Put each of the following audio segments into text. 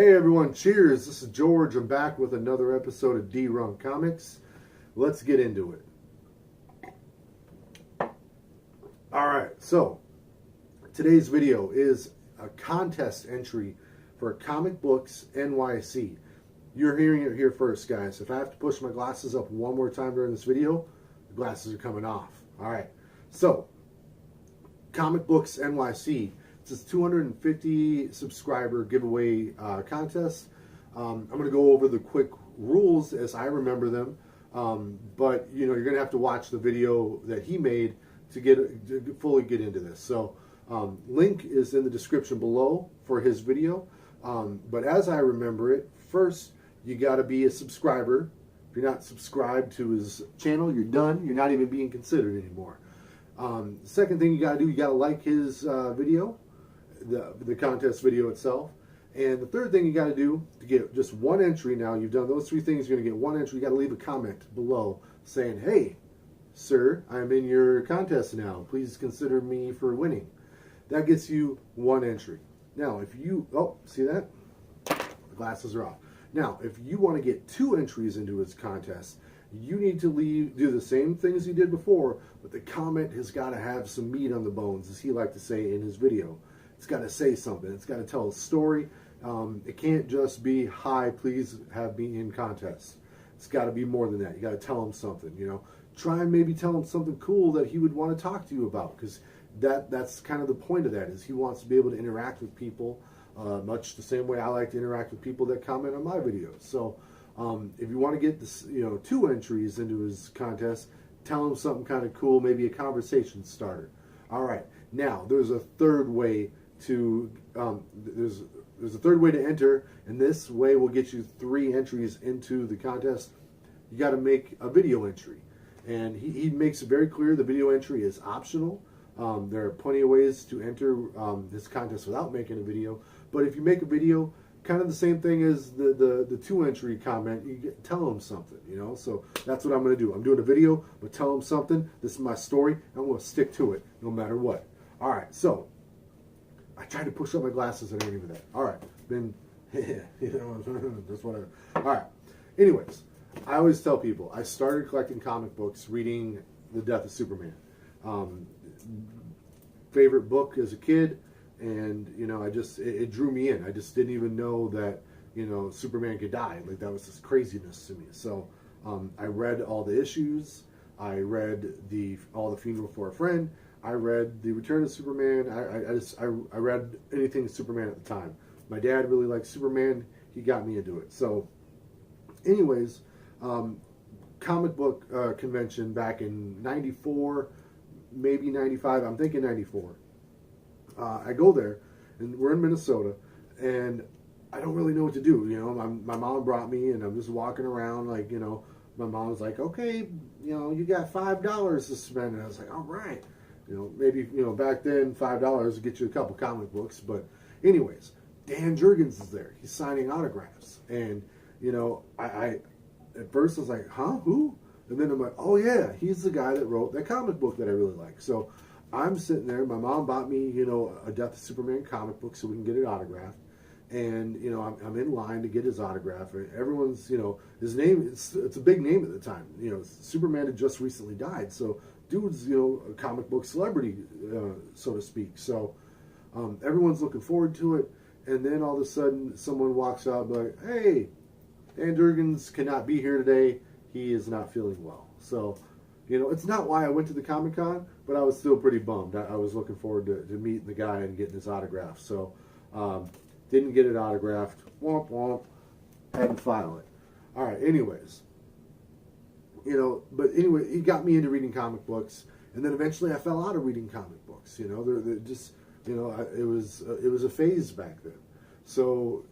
Hey everyone, cheers. This is George. I'm back with another episode of Dee Runks Comics. Let's get into it. Alright, so today's video is a contest entry for Comic Books NYC. You're hearing it here first, guys. If I have to push my glasses up one more time during this video, the glasses are coming off. Alright, so Comic Books NYC. It's a 250 subscriber giveaway contest. I'm going to go over the quick rules as I remember them, but you know, you're going to have to watch the video that he made to fully get into this. So link is in the description below for his video, but as I remember it, first you got to be a subscriber. If you're not subscribed to his channel, you're done. You're not even being considered anymore. Second thing you got to do, you got to like his video, the contest video itself. And the third thing you got to do to get just one entry, now you've done those three things, you're going to get one entry. You got to leave a comment below saying, hey, sir, I'm in your contest now. Please consider me for winning. That gets you one entry. Now, if you, oh, see that? The glasses are off. Now, if you want to get two entries into his contest, you need to do the same things you did before, but the comment has got to have some meat on the bones, as he liked to say in his video. It's got to say something. It's got to tell a story. It can't just be, hi, please have me in contest. It's got to be more than that. You got to tell him something, you know. Try and maybe tell him something cool that he would want to talk to you about, because that's kind of the point of that, is he wants to be able to interact with people much the same way I like to interact with people that comment on my videos. So if you want to get this, you know, two entries into his contest, tell him something kind of cool, maybe a conversation starter. All right, now there's a third way to there's a third way to enter, and this way will get you 3 entries into the contest. You got to make a video entry, and he makes it very clear the video entry is optional. There are plenty of ways to enter this contest without making a video, but if you make a video, kind of the same thing as the 2 entry comment, tell them something, you know. So that's what I'm going to do. I'm doing a video, but tell them something. This is my story. I'm going to stick to it no matter what. All right, so I tried to push up my glasses and everything with that. All right, that's whatever. All right. Anyways, I always tell people I started collecting comic books reading The Death of Superman. Favorite book as a kid, and you know, it drew me in. I just didn't even know that, you know, Superman could die. Like, that was just craziness to me. So I read all the issues. I read all the Funeral for a Friend. I read The Return of Superman. I read anything Superman at the time. My dad really liked Superman. He got me into it. So anyways, comic book convention back in 94, maybe 95. I'm thinking 94. I go there, and we're in Minnesota, and I don't really know what to do. You know, my mom brought me, and I'm just walking around, like, you know, my mom was like, okay, you know, you got $5 to spend. And I was like, all right. You know, maybe, you know, back then, $5 would get you a couple comic books. But anyways, Dan Jurgens is there. He's signing autographs. And, you know, I at first I was like, huh, who? And then I'm like, oh yeah, he's the guy that wrote that comic book that I really like. So I'm sitting there. My mom bought me, you know, a Death of Superman comic book so we can get it autographed. And, you know, I'm in line to get his autograph. And everyone's, you know, his name, it's a big name at the time. You know, Superman had just recently died. So dude's, you know, a comic book celebrity, so to speak. So everyone's looking forward to it. And then all of a sudden, someone walks out like, hey, Dan Jurgens cannot be here today. He is not feeling well. So, you know, it's not why I went to the Comic-Con, but I was still pretty bummed. I was looking forward to meeting the guy and getting his autograph. So, didn't get it autographed. Womp womp. Had to file it. All right, anyways. You know, but anyway, he got me into reading comic books, and then eventually I fell out of reading comic books. You know, they're just, you know, it was a phase back then. So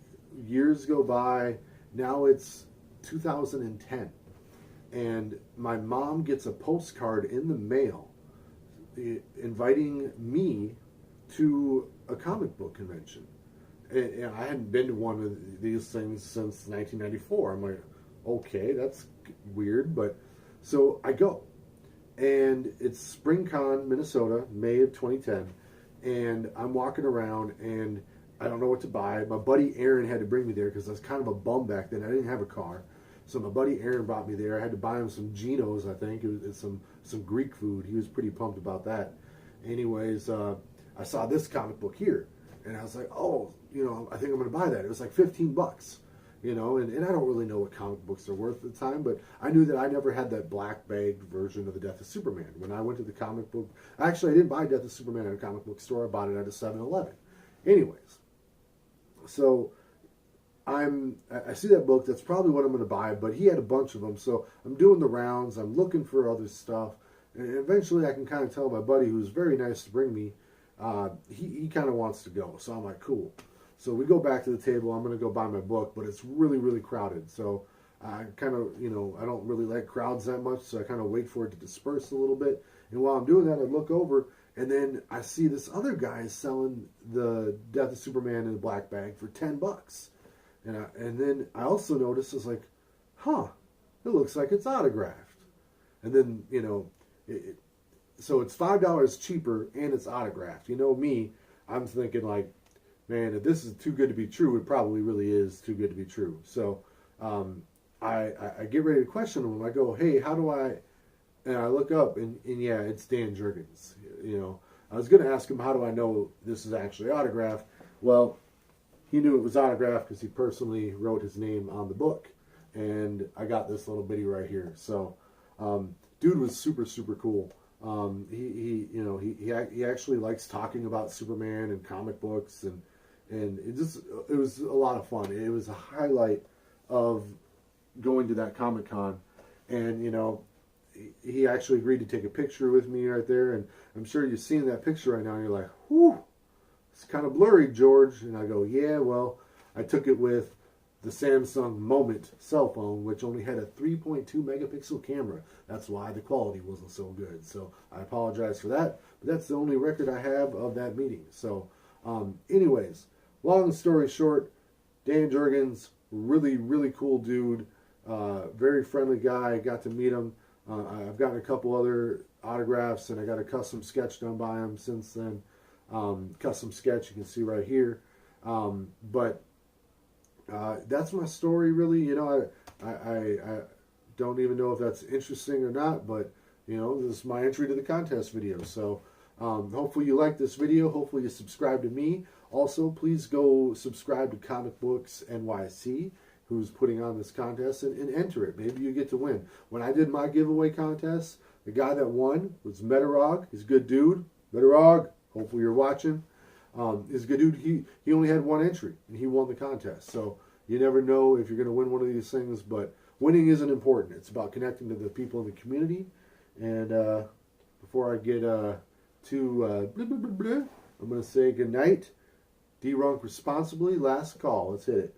years go by. Now it's 2010, and my mom gets a postcard in the mail inviting me to a comic book convention. And I hadn't been to one of these things since 1994. I'm like, okay, that's weird, but so I go, and it's SpringCon, Minnesota, May of 2010, and I'm walking around, and I don't know what to buy. My buddy Aaron had to bring me there because I was kind of a bum back then. I didn't have a car. So my buddy Aaron brought me there. I had to buy him some Geno's, I think. It was some Greek food. He was pretty pumped about that. Anyways, I saw this comic book here. And I was like, oh, you know, I think I'm going to buy that. It was like $15, you know. And I don't really know what comic books are worth at the time. But I knew that I never had that black bagged version of the Death of Superman. When I went to the comic book, actually, I didn't buy Death of Superman at a comic book store. I bought it at a 7-Eleven. Anyways, so I see that book. That's probably what I'm going to buy, but he had a bunch of them. So I'm doing the rounds. I'm looking for other stuff. And eventually I can kind of tell my buddy, who's very nice to bring me, he kind of wants to go. So I'm like, cool. So we go back to the table. I'm going to go buy my book, but it's really, really crowded. So I kind of, you know, I don't really like crowds that much. So I kind of wait for it to disperse a little bit. And while I'm doing that, I look over, and then I see this other guy selling the Death of Superman in a black bag for $10. And then I also noticed, it's like, huh, it looks like it's autographed. And then, you know, so it's $5 cheaper and it's autographed. You know me, I'm thinking like, man, if this is too good to be true, it probably really is too good to be true. So I get ready to question him. I go, hey, how do I... And I look up, and yeah, it's Dan Jurgens. You know, I was going to ask him, how do I know this is actually autographed? Well, he knew it was autographed because he personally wrote his name on the book. And I got this little bitty right here. So, dude was super, super cool. He actually likes talking about Superman and comic books, and it was a lot of fun. It was a highlight of going to that Comic-Con, and you know, he actually agreed to take a picture with me right there. And I'm sure you've seen that picture right now, and you're like, whew, it's kind of blurry, George. And I go, yeah, well, I took it with the Samsung Moment cell phone, which only had a 3.2 megapixel camera. That's why the quality wasn't so good. So I apologize for that. But that's the only record I have of that meeting. So anyways, long story short, Dan Jurgens, really, really cool dude. Very friendly guy. Got to meet him. I've gotten a couple other autographs, and I got a custom sketch done by him since then. Custom sketch, you can see right here. But that's my story, really. You know, I don't even know if that's interesting or not, but, you know, this is my entry to the contest video. So hopefully you like this video. Hopefully you subscribe to me. Also, please go subscribe to ComicBooksNYC, who's putting on this contest, and enter it. Maybe you get to win. When I did my giveaway contest, the guy that won was Metarog. He's a good dude. Metarog, hopefully you're watching. He's a good dude. He only had one entry, and he won the contest. So you never know if you're going to win one of these things, but winning isn't important. It's about connecting to the people in the community. And before I get too blah, blah, blah, blah, I'm going to say good night. Dee Runks responsibly. Last call. Let's hit it.